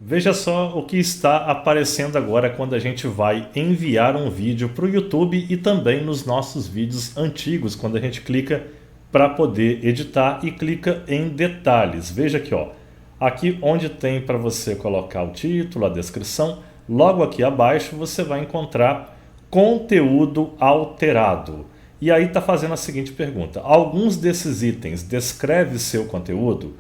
Veja só o que está aparecendo agora quando a gente vai enviar um vídeo para o YouTube e também nos nossos vídeos antigos, quando a gente clica para poder editar e clica em detalhes. Veja aqui, ó, aqui onde tem para você colocar o título, a descrição, logo aqui abaixo você vai encontrar conteúdo alterado. E aí está fazendo a seguinte pergunta: alguns desses itens descreve seu conteúdo?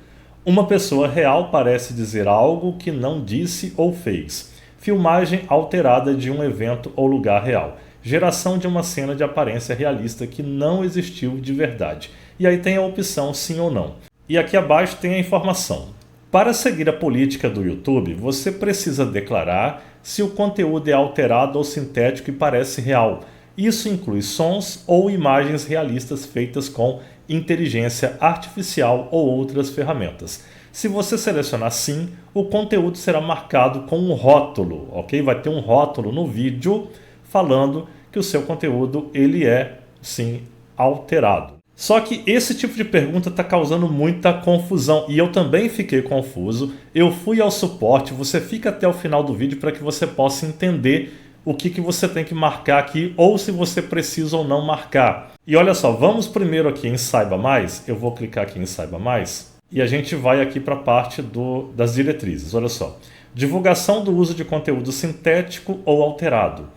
Uma pessoa real parece dizer algo que não disse ou fez. Filmagem alterada de um evento ou lugar real. Geração de uma cena de aparência realista que não existiu de verdade. E aí tem a opção sim ou não. E aqui abaixo tem a informação. Para seguir a política do YouTube, você precisa declarar se o conteúdo é alterado ou sintético e parece real. Isso inclui sons ou imagens realistas feitas com inteligência artificial ou outras ferramentas. Se você selecionar sim, o conteúdo será marcado com um rótulo, ok? Vai ter um rótulo no vídeo falando que o seu conteúdo ele é sim alterado. Só que esse tipo de pergunta está causando muita confusão e eu também fiquei confuso. Eu fui ao suporte, você fica até o final do vídeo para que você possa entender o que você tem que marcar aqui ou se você precisa ou não marcar. E olha só, vamos primeiro aqui em Saiba Mais. Eu vou clicar aqui em Saiba Mais e a gente vai aqui para a parte das diretrizes. Olha só, divulgação do uso de conteúdo sintético ou alterado.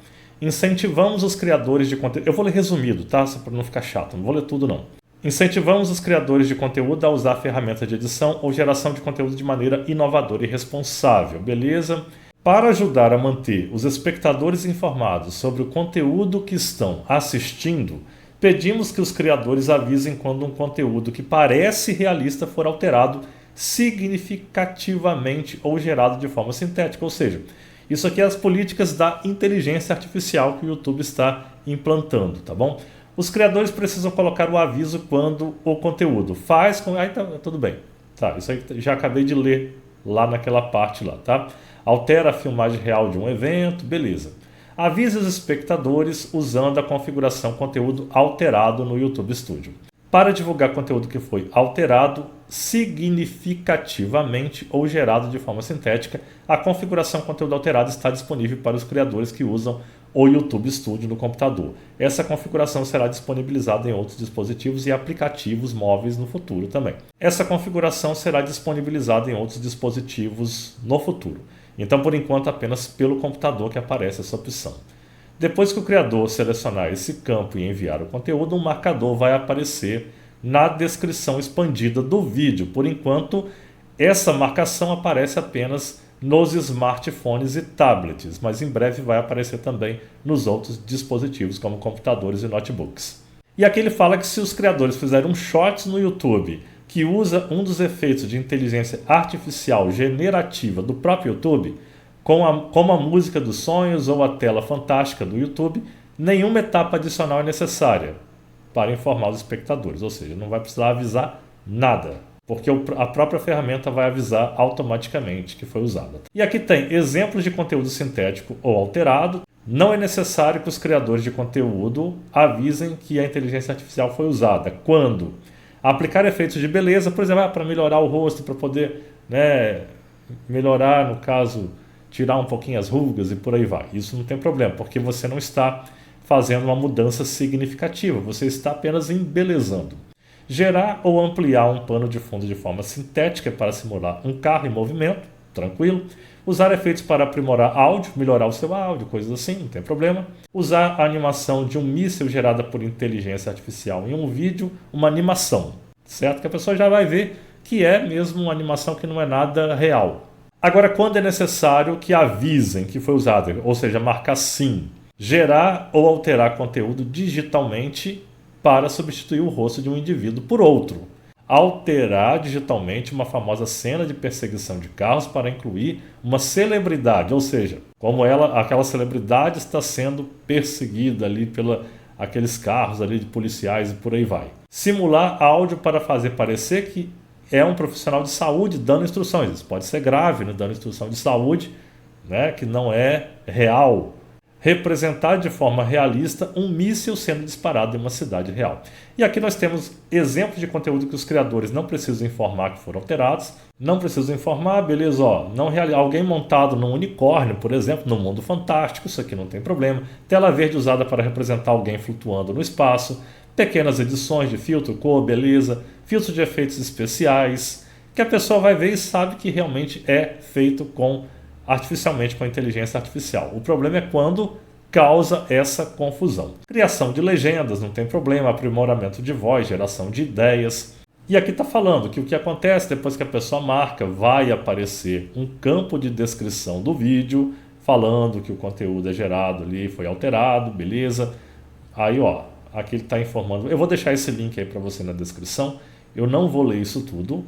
Incentivamos os criadores de conteúdo. Eu vou ler resumido, tá? Só para não ficar chato, não vou ler tudo não. Incentivamos os criadores de conteúdo a usar ferramentas de edição ou geração de conteúdo de maneira inovadora e responsável. Beleza? Para ajudar a manter os espectadores informados sobre o conteúdo que estão assistindo, pedimos que os criadores avisem quando um conteúdo que parece realista for alterado significativamente ou gerado de forma sintética. Ou seja, isso aqui é as políticas da inteligência artificial que o YouTube está implantando, tá bom? Os criadores precisam colocar o aviso quando o conteúdo faz com... Aí tá, tudo bem. Tá, isso aí já acabei de ler lá naquela parte lá, tá? Altera a filmagem real de um evento, beleza. Avise os espectadores usando a configuração conteúdo alterado no YouTube Studio. Para divulgar conteúdo que foi alterado significativamente ou gerado de forma sintética, a configuração conteúdo alterado está disponível para os criadores que usam o YouTube Studio no computador. Essa configuração será disponibilizada em outros dispositivos e aplicativos móveis no futuro também. Essa configuração será disponibilizada em outros dispositivos no futuro. Então, por enquanto, apenas pelo computador que aparece essa opção. Depois que o criador selecionar esse campo e enviar o conteúdo, um marcador vai aparecer na descrição expandida do vídeo. Por enquanto, essa marcação aparece apenas nos smartphones e tablets, mas em breve vai aparecer também nos outros dispositivos, como computadores e notebooks. E aqui ele fala que se os criadores fizerem um shorts no YouTube que usa um dos efeitos de inteligência artificial generativa do próprio YouTube, como a música dos sonhos ou a tela fantástica do YouTube, nenhuma etapa adicional é necessária para informar os espectadores, ou seja, não vai precisar avisar nada, porque a própria ferramenta vai avisar automaticamente que foi usada. E aqui tem exemplos de conteúdo sintético ou alterado. Não é necessário que os criadores de conteúdo avisem que a inteligência artificial foi usada. Quando? Aplicar efeitos de beleza, por exemplo, para melhorar o rosto, para poder melhorar, no caso, tirar um pouquinho as rugas e por aí vai. Isso não tem problema, porque você não está fazendo uma mudança significativa, você está apenas embelezando. Gerar ou ampliar um pano de fundo de forma sintética para simular um carro em movimento, tranquilo. Usar efeitos para aprimorar áudio, melhorar o seu áudio, coisas assim, não tem problema. Usar a animação de um míssil gerada por inteligência artificial em um vídeo, uma animação, certo? Que a pessoa já vai ver que é mesmo uma animação que não é nada real. Agora, quando é necessário que avisem que foi usado, ou seja, marcar sim. Gerar ou alterar conteúdo digitalmente para substituir o rosto de um indivíduo por outro. Alterar digitalmente uma famosa cena de perseguição de carros para incluir uma celebridade, ou seja, como aquela celebridade está sendo perseguida ali aqueles carros ali de policiais e por aí vai. Simular áudio para fazer parecer que é um profissional de saúde dando instruções. Isso pode ser grave, né? Dando instrução de saúde, né? Que não é real. representar de forma realista um míssil sendo disparado em uma cidade real. E aqui nós temos exemplos de conteúdo que os criadores não precisam informar que foram alterados, não precisam informar, beleza, ó, alguém montado num unicórnio, por exemplo, no mundo fantástico, isso aqui não tem problema, tela verde usada para representar alguém flutuando no espaço, pequenas edições de filtro, cor, beleza, filtro de efeitos especiais, que a pessoa vai ver e sabe que realmente é feito artificialmente com a inteligência artificial. O problema é quando causa essa confusão. Criação de legendas, não tem problema, aprimoramento de voz, geração de ideias. E aqui está falando que o que acontece depois que a pessoa marca, vai aparecer um campo de descrição do vídeo, falando que o conteúdo é gerado ali, foi alterado, beleza. Aí, ó, aqui ele está informando. Eu vou deixar esse link aí para você na descrição. Eu não vou ler isso tudo.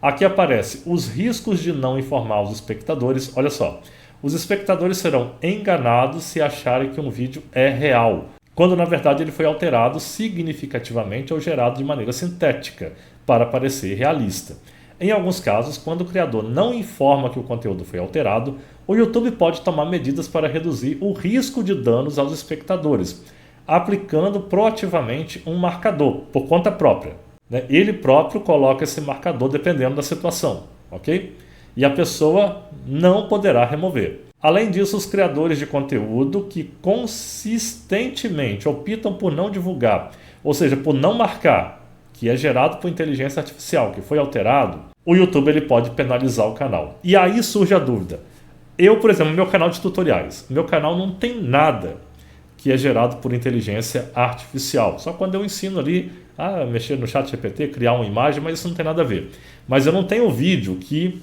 Aqui aparece os riscos de não informar os espectadores. Olha só, os espectadores serão enganados se acharem que um vídeo é real, quando na verdade ele foi alterado significativamente ou gerado de maneira sintética, para parecer realista. Em alguns casos, quando o criador não informa que o conteúdo foi alterado, o YouTube pode tomar medidas para reduzir o risco de danos aos espectadores, aplicando proativamente um marcador, por conta própria. Ele próprio coloca esse marcador dependendo da situação, ok? E a pessoa não poderá remover. Além disso, os criadores de conteúdo que consistentemente optam por não divulgar, ou seja, por não marcar, que é gerado por inteligência artificial, que foi alterado, o YouTube ele pode penalizar o canal. E aí surge a dúvida. Eu, por exemplo, meu canal de tutoriais, meu canal não tem nada que é gerado por inteligência artificial. Só quando eu ensino ali a mexer no ChatGPT, criar uma imagem, mas isso não tem nada a ver. Mas eu não tenho vídeo que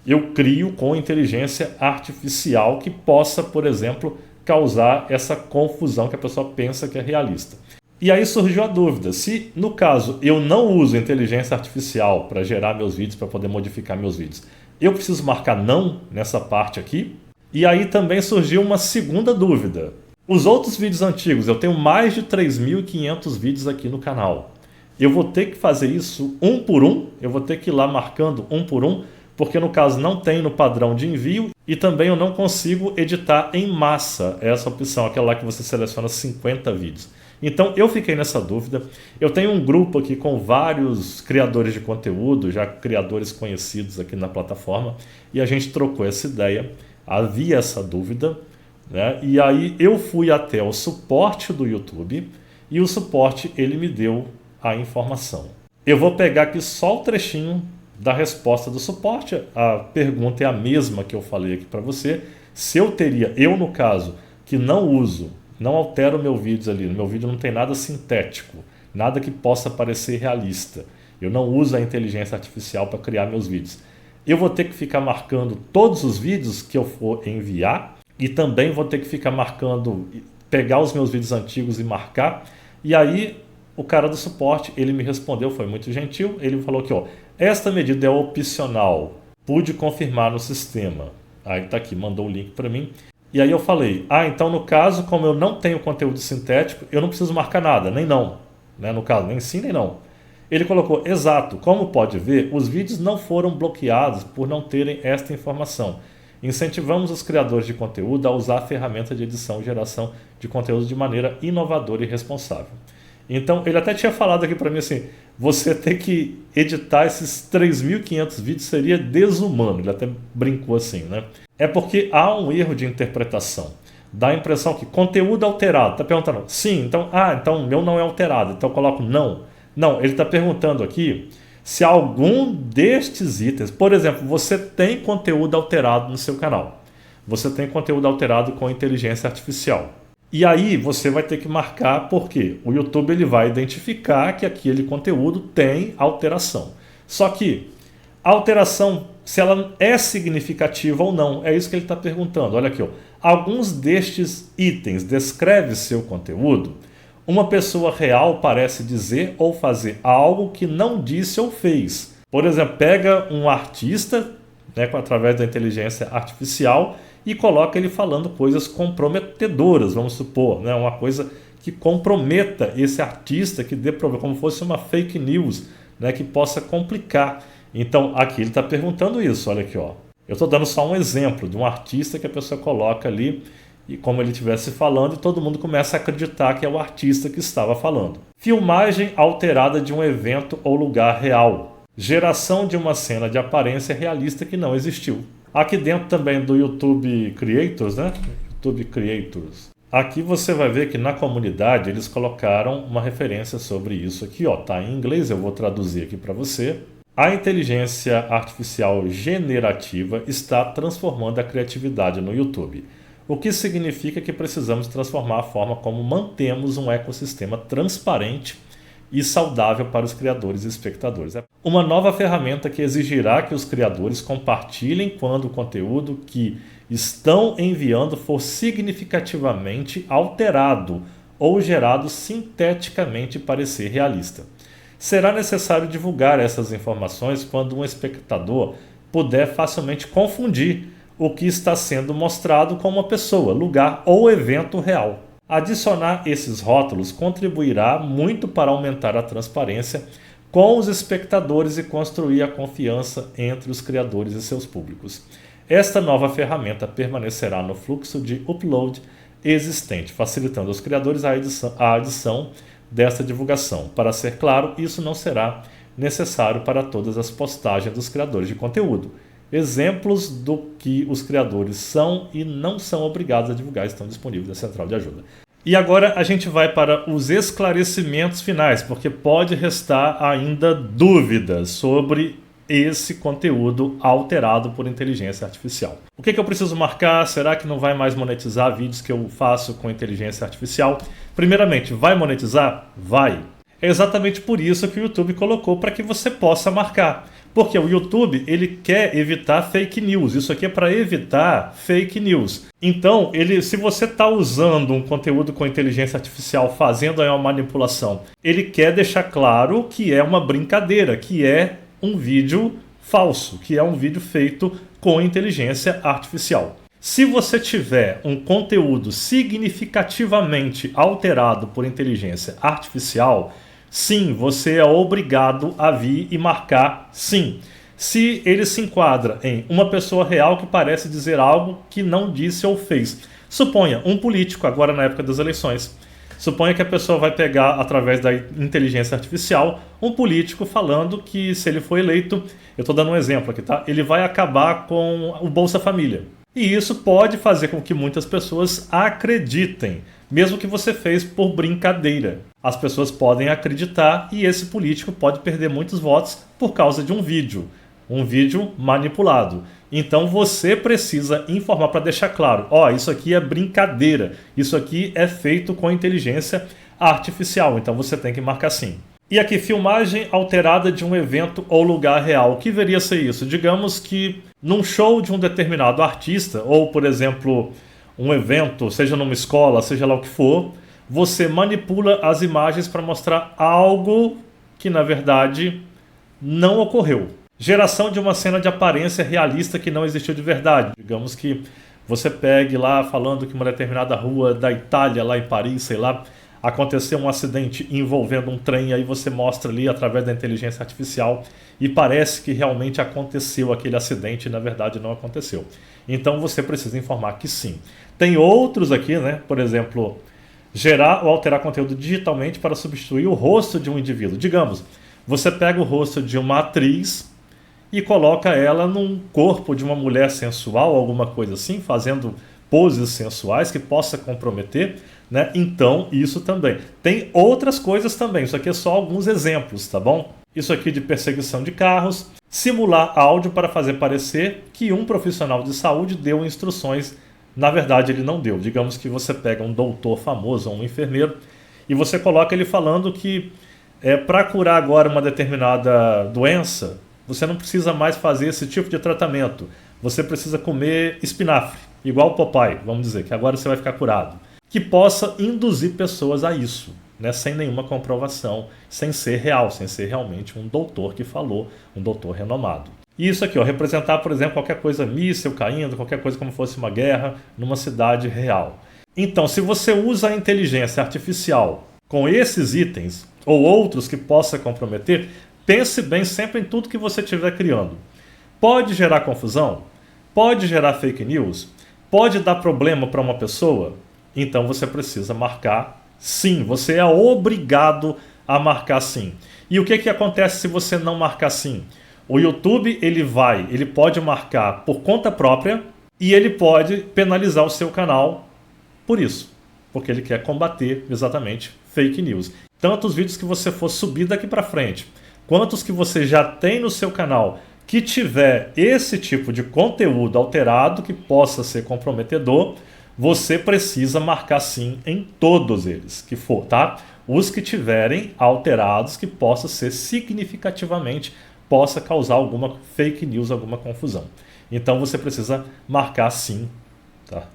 eu crio com inteligência artificial que possa, por exemplo, causar essa confusão que a pessoa pensa que é realista. E aí surgiu a dúvida, se no caso eu não uso inteligência artificial para gerar meus vídeos, para poder modificar meus vídeos, eu preciso marcar não nessa parte aqui? E aí também surgiu uma segunda dúvida. Os outros vídeos antigos, eu tenho mais de 3.500 vídeos aqui no canal. Eu vou ter que fazer isso um por um? Eu vou ter que ir lá marcando um por um? Porque no caso não tem no padrão de envio e também eu não consigo editar em massa essa opção, aquela lá que você seleciona 50 vídeos. Então eu fiquei nessa dúvida. Eu tenho um grupo aqui com vários criadores de conteúdo, já criadores conhecidos aqui na plataforma, e a gente trocou essa ideia. Havia essa dúvida, né? E aí eu fui até o suporte do YouTube e o suporte ele me deu a informação. Eu vou pegar aqui só o trechinho da resposta do suporte. A pergunta é a mesma que eu falei aqui para você. Se eu teria, eu no caso, que não uso, não altero meu vídeo ali, no meu vídeo não tem nada sintético, nada que possa parecer realista. Eu não uso a inteligência artificial para criar meus vídeos. Eu vou ter que ficar marcando todos os vídeos que eu for enviar e também vou ter que ficar marcando, pegar os meus vídeos antigos e marcar. E aí o cara do suporte, ele me respondeu, foi muito gentil, ele falou que ó, esta medida é opcional, pude confirmar no sistema. Aí tá aqui, mandou o link para mim. E aí eu falei, então no caso, como eu não tenho conteúdo sintético, eu não preciso marcar nada, nem não. Né? No caso, nem sim, nem não. Ele colocou, exato, como pode ver, os vídeos não foram bloqueados por não terem esta informação. Incentivamos os criadores de conteúdo a usar a ferramenta de edição e geração de conteúdo de maneira inovadora e responsável. Então, ele até tinha falado aqui para mim assim, você ter que editar esses 3.500 vídeos seria desumano. Ele até brincou assim, né? É porque há um erro de interpretação. Dá a impressão que conteúdo alterado. Está perguntando, sim, então o meu não é alterado, então eu coloco não. Não, ele está perguntando aqui se algum destes itens, por exemplo, você tem conteúdo alterado no seu canal. Você tem conteúdo alterado com inteligência artificial. E aí você vai ter que marcar porque o YouTube ele vai identificar que aquele conteúdo tem alteração. Só que a alteração, se ela é significativa ou não, é isso que ele está perguntando. Olha aqui, ó. Alguns destes itens descreve seu conteúdo. Uma pessoa real parece dizer ou fazer algo que não disse ou fez. Por exemplo, pega um artista, né, através da inteligência artificial e coloca ele falando coisas comprometedoras, vamos supor, né, uma coisa que comprometa esse artista, que dê problema, como fosse uma fake news, né, que possa complicar. Então, aqui ele está perguntando isso, olha aqui, ó. Eu estou dando só um exemplo de um artista que a pessoa coloca ali e como ele estivesse falando, e todo mundo começa a acreditar que é o artista que estava falando. Filmagem alterada de um evento ou lugar real. Geração de uma cena de aparência realista que não existiu. Aqui dentro também do YouTube Creators, né? YouTube Creators. Aqui você vai ver que na comunidade eles colocaram uma referência sobre isso aqui, ó. Tá em inglês, eu vou traduzir aqui para você. A inteligência artificial generativa está transformando a criatividade no YouTube, o que significa que precisamos transformar a forma como mantemos um ecossistema transparente e saudável para os criadores e espectadores. Uma nova ferramenta que exigirá que os criadores compartilhem quando o conteúdo que estão enviando for significativamente alterado ou gerado sinteticamente para ser realista. Será necessário divulgar essas informações quando um espectador puder facilmente confundir o que está sendo mostrado com uma pessoa, lugar ou evento real. Adicionar esses rótulos contribuirá muito para aumentar a transparência com os espectadores e construir a confiança entre os criadores e seus públicos. Esta nova ferramenta permanecerá no fluxo de upload existente, facilitando aos criadores a adição desta divulgação. Para ser claro, isso não será necessário para todas as postagens dos criadores de conteúdo. Exemplos do que os criadores são e não são obrigados a divulgar estão disponíveis na central de ajuda. E agora a gente vai para os esclarecimentos finais, porque pode restar ainda dúvidas sobre esse conteúdo alterado por inteligência artificial. O que eu preciso marcar? Será que não vai mais monetizar vídeos que eu faço com inteligência artificial? Primeiramente, vai monetizar? Vai. É exatamente por isso que o YouTube colocou para que você possa marcar. Porque o YouTube ele quer evitar fake news. Isso aqui é para evitar fake news. Então, se você está usando um conteúdo com inteligência artificial, fazendo aí uma manipulação, ele quer deixar claro que é uma brincadeira, que é um vídeo falso, que é um vídeo feito com inteligência artificial. Se você tiver um conteúdo significativamente alterado por inteligência artificial, sim, você é obrigado a vir e marcar sim. Se ele se enquadra em uma pessoa real que parece dizer algo que não disse ou fez. Suponha um político, agora na época das eleições. Suponha que a pessoa vai pegar, através da inteligência artificial, um político falando que se ele for eleito, eu estou dando um exemplo aqui, tá? Ele vai acabar com o Bolsa Família. E isso pode fazer com que muitas pessoas acreditem, mesmo que você fez por brincadeira. As pessoas podem acreditar e esse político pode perder muitos votos por causa de um vídeo manipulado. Então você precisa informar para deixar claro, isso aqui é brincadeira, isso aqui é feito com inteligência artificial, então você tem que marcar sim. E aqui, filmagem alterada de um evento ou lugar real. O que deveria ser isso? Digamos que num show de um determinado artista, ou por exemplo, um evento, seja numa escola, seja lá o que for, você manipula as imagens para mostrar algo que na verdade não ocorreu. Geração de uma cena de aparência realista que não existiu de verdade. Digamos que você pegue lá falando que uma determinada rua da Itália, lá em Paris, sei lá, aconteceu um acidente envolvendo um trem, aí você mostra ali através da inteligência artificial e parece que realmente aconteceu aquele acidente e na verdade não aconteceu. Então você precisa informar que sim. Tem outros aqui, né? Por exemplo, gerar ou alterar conteúdo digitalmente para substituir o rosto de um indivíduo. Digamos, você pega o rosto de uma atriz e coloca ela num corpo de uma mulher sensual, alguma coisa assim, fazendo poses sensuais que possa comprometer, né? Então, isso também. Tem outras coisas também, isso aqui é só alguns exemplos, tá bom? Isso aqui de perseguição de carros, simular áudio para fazer parecer que um profissional de saúde deu instruções, na verdade ele não deu. Digamos que você pega um doutor famoso, um enfermeiro, e você coloca ele falando que para curar agora uma determinada doença, você não precisa mais fazer esse tipo de tratamento. Você precisa comer espinafre, igual o Popeye, vamos dizer, que agora você vai ficar curado. Que possa induzir pessoas a isso, né, sem nenhuma comprovação, sem ser real, sem ser realmente um doutor que falou, um doutor renomado. E isso aqui, representar, por exemplo, qualquer coisa míssil caindo, qualquer coisa como fosse uma guerra numa cidade real. Então, se você usa a inteligência artificial com esses itens, ou outros que possa comprometer, pense bem sempre em tudo que você estiver criando. Pode gerar confusão? Pode gerar fake news? Pode dar problema para uma pessoa? Então você precisa marcar sim. Você é obrigado a marcar sim. E o que acontece se você não marcar sim? O YouTube ele pode marcar por conta própria e ele pode penalizar o seu canal por isso, porque ele quer combater exatamente fake news. Tanto os vídeos que você for subir daqui para frente, quanto os que você já tem no seu canal que tiver esse tipo de conteúdo alterado que possa ser comprometedor, você precisa marcar sim em todos eles que for, tá? Os que tiverem alterados que possa ser significativamente, possa causar alguma fake news, alguma confusão. Então você precisa marcar sim,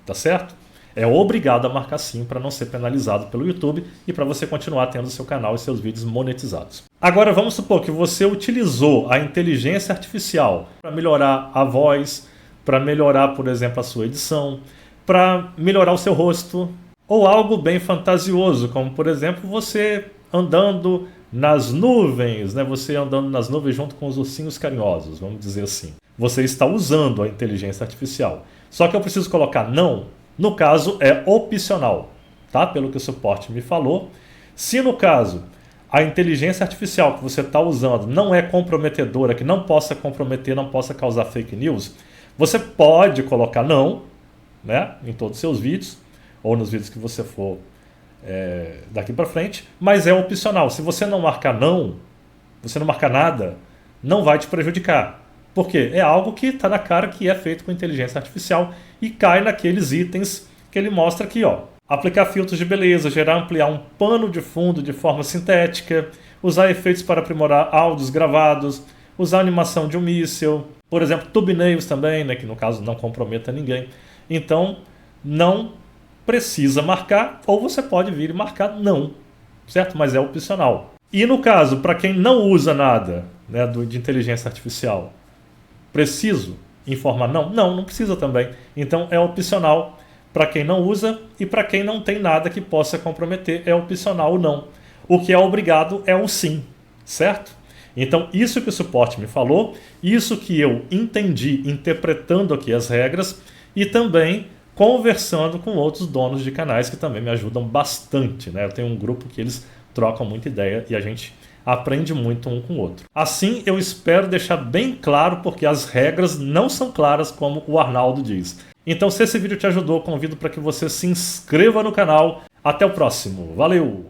tá certo? É obrigado a marcar sim para não ser penalizado pelo YouTube e para você continuar tendo seu canal e seus vídeos monetizados. Agora vamos supor que você utilizou a inteligência artificial para melhorar a voz, para melhorar, por exemplo, a sua edição, para melhorar o seu rosto, ou algo bem fantasioso, como por exemplo você andando nas nuvens, né? Você andando nas nuvens junto com os ursinhos carinhosos, vamos dizer assim. Você está usando a inteligência artificial. Só que eu preciso colocar não. No caso é opcional, tá? Pelo que o suporte me falou. Se no caso a inteligência artificial que você está usando não é comprometedora, que não possa comprometer, não possa causar fake news, você pode colocar não, né? Em todos os seus vídeos, ou nos vídeos que você for daqui para frente, mas é opcional. Se você não marcar não, você não marcar nada, não vai te prejudicar. Por quê? É algo que está na cara que é feito com inteligência artificial e cai naqueles itens que ele mostra aqui, ó. Aplicar filtros de beleza, ampliar um pano de fundo de forma sintética, usar efeitos para aprimorar áudios gravados, usar animação de um míssil, por exemplo, thumbnails também, né, que no caso não comprometa ninguém. Então, não precisa marcar, ou você pode vir e marcar não, certo? Mas é opcional. E no caso, para quem não usa nada, né, de inteligência artificial, preciso informar não? Não, não precisa também. Então é opcional para quem não usa e para quem não tem nada que possa comprometer é opcional o não. O que é obrigado é o sim, certo? Então isso que o suporte me falou, isso que eu entendi interpretando aqui as regras e também conversando com outros donos de canais que também me ajudam bastante, né? Eu tenho um grupo que eles trocam muita ideia e a gente aprende muito um com o outro. Assim, eu espero deixar bem claro porque as regras não são claras como o Arnaldo diz. Então, se esse vídeo te ajudou, convido para que você se inscreva no canal. Até o próximo. Valeu!